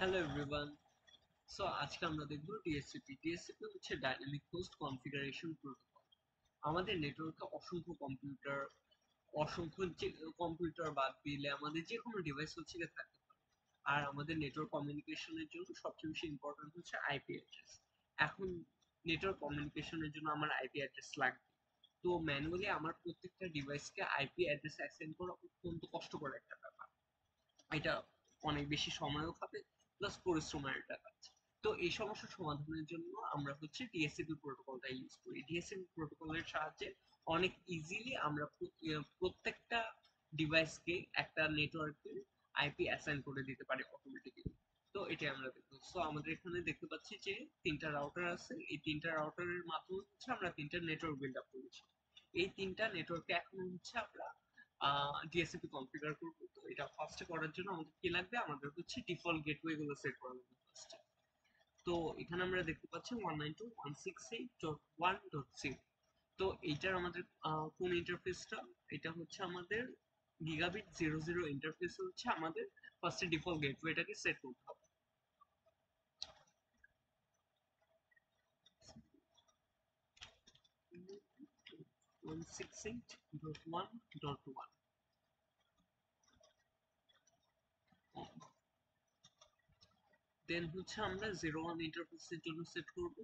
Hello everyone. So আজকে আমরা দেখব ডিএসসিপি। ডিএসসিপি হচ্ছে ডাইনামিক হোস্ট কনফিগারেশন প্রোটোকল। আমাদের নেটওয়ার্কে অসংখ্য যে কম্পিউটার বাদ দিলে আমাদের যে কোনো ডিভাইস হচ্ছে গিয়ে থাকতে পারে। আর আমাদের নেটওয়ার্ক কমিউনিকেশনের জন্য সবচেয়ে বেশি ইম্পর্টেন্ট হচ্ছে আইপি অ্যাড্রেস। এখন নেটওয়ার্ক কমিউনিকেশনের জন্য আমার আইপি অ্যাড্রেস লাগবে। তো ম্যানুয়ালি আমার প্রত্যেকটা ডিভাইসকে আইপি অ্যাড্রেস অ্যাসাইন করা অত্যন্ত কষ্টকর একটা ব্যাপার। এটা অনেক বেশি সময়ও খাবে, প্লাস পরিশ্রমের একটা কাজ। তো এই সমস্যার সমাধানের জন্য আমরা হচ্ছে ডিএসসিপি প্রোটোকলটা ইউজ করি। ডিএসসিপি প্রোটোকলের সাহায্যে অনেক ইজিলি আমরা প্রত্যেকটা ডিভাইসকে একটা নেটওয়ার্কের আইপি অ্যাসাইন করে দিতে পারি অটোমেটিক্যালি। তো এটাই আমরা দেখবো। সো আমাদের এখানে দেখতে পাচ্ছি যে তিনটা রাউটার আছে। এই তিনটা রাউটারের মাধ্যমে হচ্ছে আমরা তিনটা নেটওয়ার্ক বিল্ড আপ করেছি। এই তিনটা নেটওয়ার্কে এখন হচ্ছে আমরা ডিএসসিপি কনফিগার করব। তো এটা ফার্স্টে করার জন্য আমাদের কি লাগবে, আমাদের হচ্ছে ডিফল্ট গেটওয়ে গুলো সেট করা লাগবে ফার্স্টে। তো এখানে আমরা দেখতে পাচ্ছি 192.168.1.0। তো এইটার আমাদের কোন ইন্টারফেসটা, এটা হচ্ছে আমাদের গিগাবিট 00 ইন্টারফেস হচ্ছে আমাদের ফার্স্টে ডিফল্ট গেটওয়েটাকে সেট করতে হবে। 168.1.1। দেন হচ্ছে আমরা 01 ইন্টারফেসের জন্য সেট করব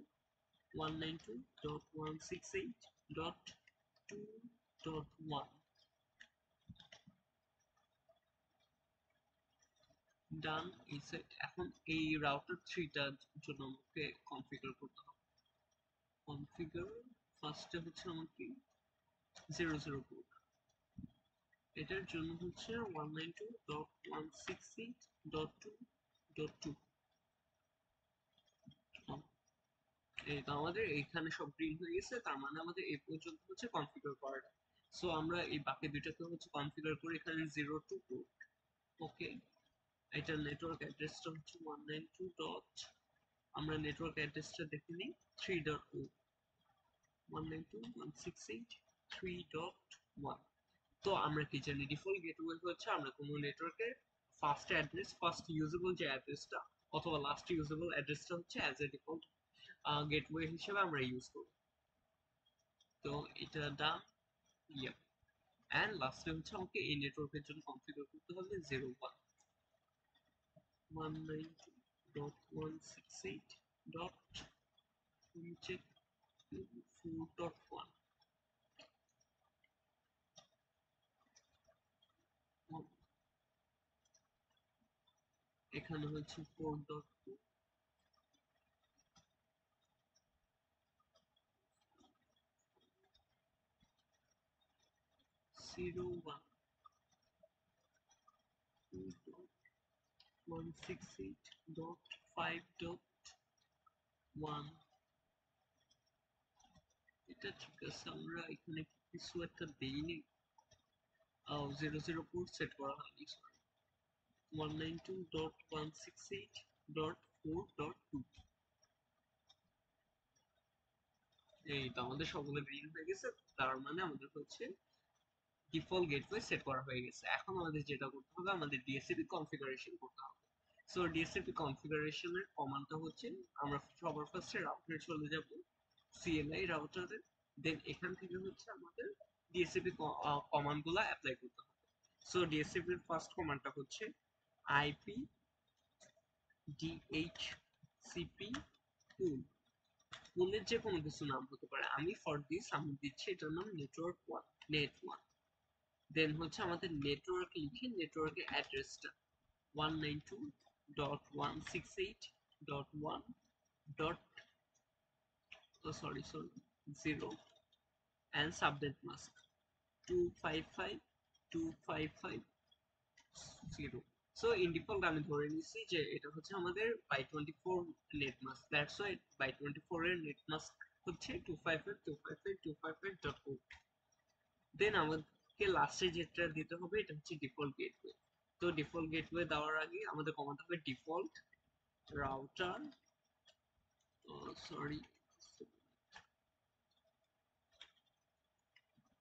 192.168.2.1। ডান। এই সেট। এখন এই রাউটার 3টার জন্য আমাকে কনফিগার করতে হবে। কনফিগার ফার্স্টে হচ্ছে আমাকে 00 পোর্ট, এটার জন্য হচ্ছে 192.168.2.2। এই তো আমাদের এইখানে সব গ্রিন হয়ে গেছে, তার মানে আমাদের এই পর্যন্ত হচ্ছে কনফিগার করাটা। সো আমরা এই বাকি দুইটাকে হচ্ছে কনফিগার করে এখানে 02 পোর্ট। ওকে। এটার নেটওয়ার্ক অ্যাড্রেসটা হচ্ছে 192 ডট, আমরা নেটওয়ার্ক অ্যাড্রেসটা দেখে নিই, 3.0। 192.168.3.1। তো আমরা কি জানি, ডিফল্ট গেটওয়ে হচ্ছে আমরা কোনো নেটওয়ার্কের ফার্স্ট অ্যাড্রেস, ফার্স্ট ইউজেবল যে অ্যাড্রেসটা অথবা লাস্ট ইউজেবল অ্যাড্রেসটা হচ্ছে অ্যাজ এ ডিফল্ট গেটওয়ে হিসেবে আমরা ইউজ করি। তো এটা ডান। ইয়েপ। অ্যান্ড লাস্টে হচ্ছে আমাকে এই নেটওয়ার্কের জন্য কনফিগার করতে হবে 01 192.168.4.1। এখানে হচ্ছে 4.2, 01, 2.168.5.1। এটা ঠিক আছে, আমরা এখানে কিছু একটা দেইনি। 00 সেট করা হয়নি, সরি। 192.168.4.2। এই তো আমাদের সবগুলো গ্রিন হয়ে গেছে। তার মানে আমাদের হচ্ছে ডিফল্ট গেটওয়ে সেট করা হয়ে গেছে। এখন আমাদের যেটা করতে হবে, আমাদের ডিএসসিপি কনফিগারেশন করতে হবে। সো ডিএসসিপি কনফিগারেশনের কমান্ডটা হচ্ছে, আমরা সবার ফার্স্টে রাউটারে চলে যাব, সিএলআই রাউটারে। দেন এখান থেকে হচ্ছে আমাদের ডিএসসিপি কমান্ডগুলো অ্যাপ্লাই করতে হবে। সো ডিএসসিপির ফার্স্ট কমান্ডটা হচ্ছে আইপি ডিএইচসিপি পুল। পুলের যে কোনো কিছু নাম হতে পারে, আমি ফর দিস আমি দিচ্ছি এটার নাম network one, net one. Then হচ্ছে আমাদের নেটওয়ার্ক লিখে নেটওয়ার্কের অ্যাড্রেসটা 192.168.1 dot, sorry 0, and subnet mask 255.255.0। So in default আমি ধরে নিচ্ছি যে এটা হচ্ছে আমাদের by 24 net mask, that's why by 24 এর নেট মাস্ক হচ্ছে 255.255.255.0। দেন আমাদেরকে লাস্টে যেটা দিতে হবে এটা হচ্ছে ডিফল্ট গেটওয়ে। তো ডিফল্ট গেটওয়ে দেওয়ার আগে আমাদের কমাতে হবে default router, sorry,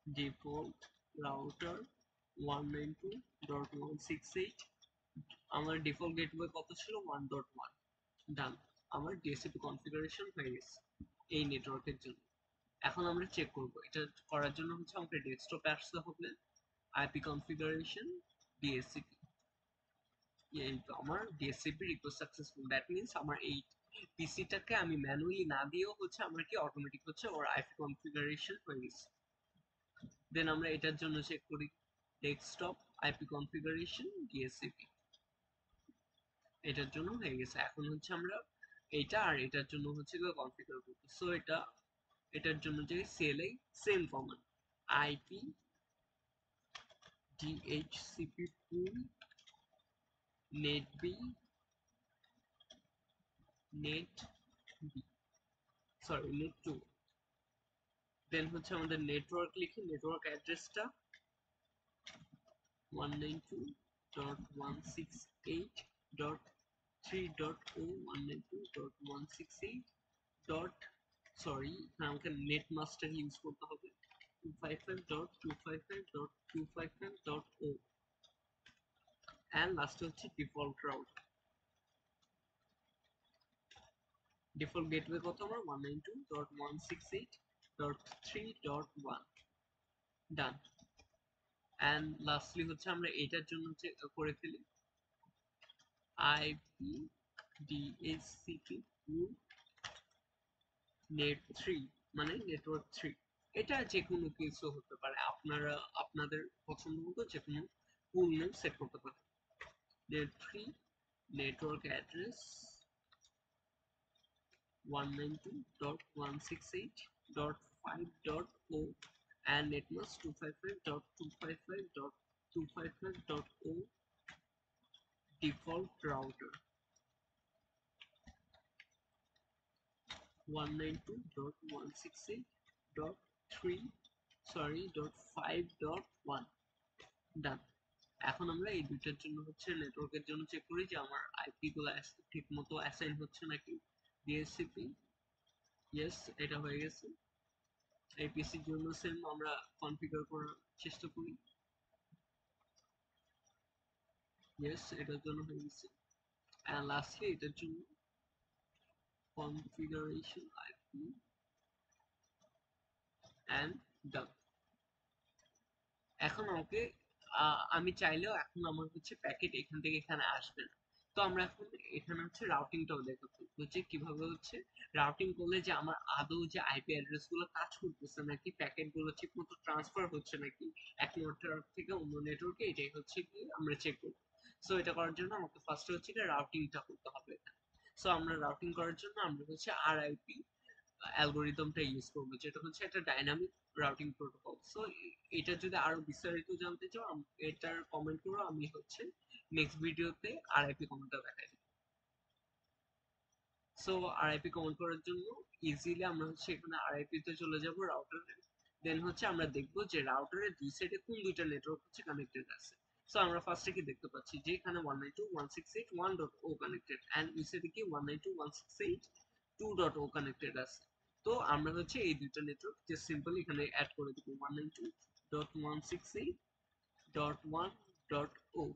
default router 192.168.2.1 আমার ডিফল্ট গেটওয়ে কত ছিল 1.1। ডান, আমার ডিএসসিপি কনফিগারেশন হয়ে গেছে এই নেটওয়ার্কের জন্য। এখন আমরা চেক করব, এটা করার জন্য হচ্ছে আমাকে ডেস্কটপে আসতে হবে, আইপি কনফিগারেশন, ডিএসসিপি। এই তো আমার DSCP request successful, that means আমার এই পিসিটাকে আমি ম্যানুয়ালি না দিয়েও হচ্ছে আমার কি অটোমেটিক হচ্ছে ওর আইপি কনফিগারেশন হয়ে গেছে। দেন আমরা এটার জন্য চেক করি ডেস্কটপ আইপি কনফিগারেশন ডিএসসিপি, এটার জন্য হয়ে গেছে। এখন হচ্ছে আমরা এইটা আর এটার জন্য হচ্ছে কনফিগার করব। সো এটার জন্য যে CLI same command IP DHCP pool নেটবি net B sorry net two. Then হচ্ছে আমাদের নেটওয়ার্ক লিখে নেটওয়ার্ক অ্যাড্রেসটা 192.168.3.0 192.168 ডট সরি আমাকে নেট মাস্টার ইউজ করতে হবে 255.255.255.0 অ্যান্ড লাস্টে হচ্ছে ডিফল্ট রাউট। ডিফল্ট গেটওয়ে কত আমার 192.168.3.1। ডান। অ্যান্ড লাস্টলি হচ্ছে আমরা এটার জন্য করে ফেলি আইপি ডিএসসিপি নেট 3 মানে নেটওয়ার্ক 3। এটা যে কোনো কিছু হতে পারে, আপনারা আপনাদের পছন্দ মতো যে কোনো ফুল নেম সেট করতে পারেন। Net 3 network address 192.168.5.0 and netmask 255.255.255.0 default router 192.168.3 ডান। এখন আমরা এই দুইটার জন্য হচ্ছে নেটওয়ার্কের জন্য চেক করি যে আমার আইপি গুলো ঠিক মতো অ্যাসাইন হচ্ছে নাকি। ডিএসসিপি ইয়েস, এটা হয়ে গেছে। এই পিসির জন্য সেম আমরা কনফিগার করার চেষ্টা করি, ইয়েস এটার জন্য হয়ে গেছে। এন্ড লাস্টলি এটার জন্য কনফিগারেশন আইপি এন্ড ডান। এখন আমাকে আমি চাইলেও এখন আমার হচ্ছে প্যাকেট এখান থেকে এখানে আসবে না। তো আমরা এখন এখানে হচ্ছে রাউটিংটাও দেখতে হচ্ছে কিভাবে হচ্ছে রাউটিং করলে যে আমার আদৌ যে আইপি অ্যাড্রেস গুলো কাজ করতেছে নাকি, প্যাকেট গুলো ঠিক মতো ট্রান্সফার হচ্ছে নাকি এক নেটওয়ার্ক থেকে অন্য নেটওয়ার্কে, এটাই হচ্ছে কি আমরা চেক করবো। সো এটা করার জন্য আমাকে ফার্স্টে হচ্ছে কি রাউটিংটা করতে হবে এখানে। সো আমরা রাউটিং করার জন্য আমরা হচ্ছে আরআইপি অ্যালগোরিদমটা ইউজ করবো, যেটা হচ্ছে একটা ডাইনামিক রাউটিং প্রোটোকল। সো এটা যদি আরো বিস্তারিত জানতে চাও এটার কমেন্ট করো, আমি হচ্ছে নেক্সট ভিডিওতে আরআইপি কমেন্টটা দেখাই দেব। সো আরআইপি কমেন্ট করার জন্য ইজিলি আমরা হচ্ছে এখানে আরআইপি তে চলে যাব রাউটারে। দেন হচ্ছে আমরা দেখবো যে রাউটারের দুই সাইডে কোন দুইটা নেটওয়ার্ক হচ্ছে কানেক্টেড আছে। সো আমরা ফার্স্টে কি দেখতে পাচ্ছি যে এখানে 192.168.1.0 কানেক্টেড এন্ড দুই সাইডে কি 192.168.2.0 কানেক্টেড আছে। তো আমরা হচ্ছে এই দুইটা নেটওয়ার্ক জাস্ট সিম্পলি এখানে অ্যাড করে দেব 192.168.1.0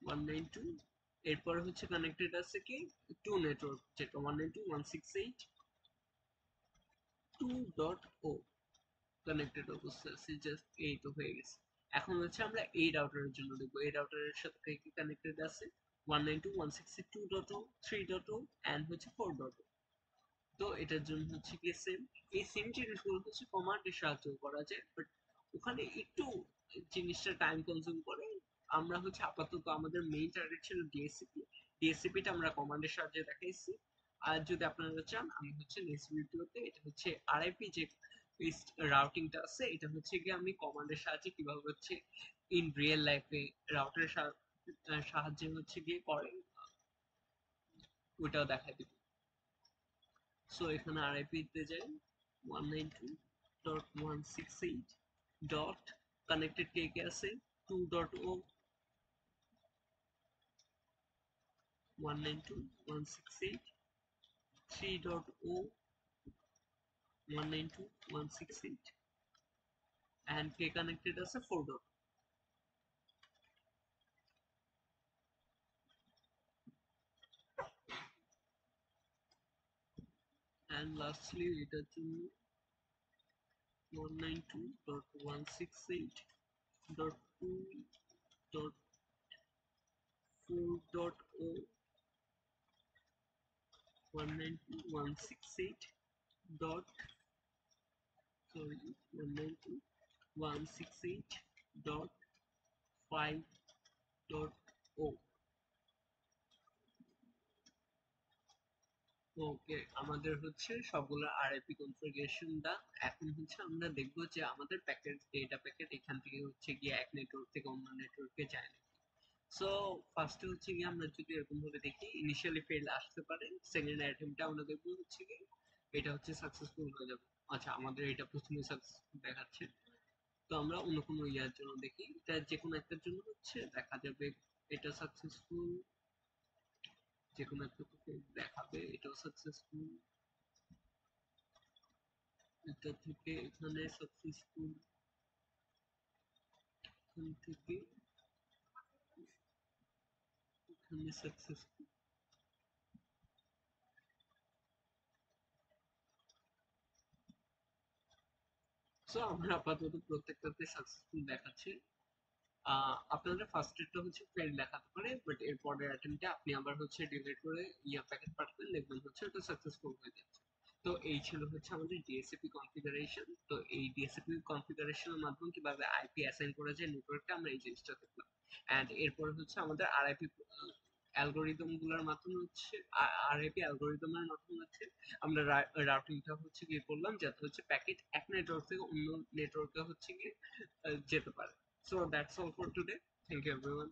192। এরপরে হচ্ছে কানেক্টেড আছে কি টু নেটওয়ার্ক, যেটা 192.168.2.0 কানেক্টেড অবস্থায় আছে, জাস্ট এই তো হয়ে গেছে। এখন হচ্ছে আমরা এই রাউটারের জন্য দেখবো এই রাউটারের সাথে কি কানেক্টেড আছে 192.168.2.0 3.0 এন্ড হচ্ছে 4.0। তো এটার জন্য হচ্ছে কি সেম এই সেম জিনিসগুলো হচ্ছে কমান্ডের সাহায্যে করা যায়, বাট ওখানে একটু জিনিসটা টাইম কনজিউম করে। আমরা হচ্ছে আপাতত আমাদের মেইন টার্গেট ছিল ডিএসসিপি, ডিএসসিপিটা আমরা কমান্ডের সাহায্যে দেখাইছি। আর যদি আপনারা চান আমি হচ্ছে নেক্সট ভিডিওতে এটা হচ্ছে আরআইপি যে রাউটিংটা আছে এটা হচ্ছে গিয়ে আমি কমান্ডের সাহায্যে কিভাবে হচ্ছে ইন রিয়েল লাইফে রাউটারের সাহায্যে হচ্ছে গিয়ে করে ওইটাও দেখাই দিব। সো এখানে আরআইপি তে যাই 192.168 ডট কানেক্টেড কে কে আছে 2.0 192.168 3.0 192.168 and কে কানেক্টেড আছে 4.0। and lastly এটার জন্য 192.168.2.4.0 192.168 dot sorry 192.168 dot 5.0. ওকে, আমাদের হচ্ছে সবগুলো আরআইপি কনফিগারেশনটা। এখন হচ্ছে আমরা দেখব যে আমাদের প্যাকেট ডেটা প্যাকেট এখান থেকে হচ্ছে গিয়ে এক নেটওয়ার্ক থেকে অন্য নেটওয়ার্কে যায় না। সো ফার্স্টে হচ্ছে গিয়ে আমরা যদি এরকম ভাবে দেখি ইনিশিয়ালি ফেল আসতে পারে, সেকেন্ড অ্যাটেম্পটে আমরা দেখবো হচ্ছে কি এটা হচ্ছে সাকসেসফুল হয়ে যাবে। আচ্ছা, আমাদের এটা প্রথমে সাকসেসফুল দেখাচ্ছে, তো আমরা অন্য কোনো ইয়ার জন্য দেখি, এটা যে কোনো একটার জন্য হচ্ছে দেখা যাবে এটা সাকসেসফুল, যে কোনো একটা থেকে দেখাবে এটাও সাকসেসফুল, এটা থেকে এখানে সাকসেসফুল, এখান থেকে এখানে সাকসেসফুল। সো আমরা আপাতত প্রত্যেকটাতে সাকসেসফুল দেখাচ্ছি। আপনাদের ফার্স্ট এডটা হচ্ছে ফেল দেখাতে পারে, বাট এর পরের অ্যাটেম্পটে আপনি আবার হচ্ছে ডিলিট করে ইয়া প্যাকেট পাঠাবেন, দেখবেন হচ্ছে ওটা সাকসেসফুল হয়ে যাচ্ছে। তো এই ছিল হচ্ছে আমাদের ডিএসসিপি কনফিগারেশন। তো এই ডিএসসিপি কনফিগারেশনের মাধ্যমে কিভাবে আইপি অ্যাসাইন করা যায় নেটওয়ার্কে, আমরা এই জিনিসটা দেখলাম। অ্যান্ড এরপরে হচ্ছে আমাদের আরআইপি অ্যালগোরিদম গুলোর মাধ্যমে হচ্ছে আরআইপি অ্যালগোরিদমের মাধ্যমে হচ্ছে আমরা রাউটিংটা হচ্ছে কি করলাম, যাতে হচ্ছে প্যাকেট এক নেটওয়ার্ক থেকে অন্য নেটওয়ার্কে হচ্ছে কি যেতে পারে। So that's all for today. Thank you everyone.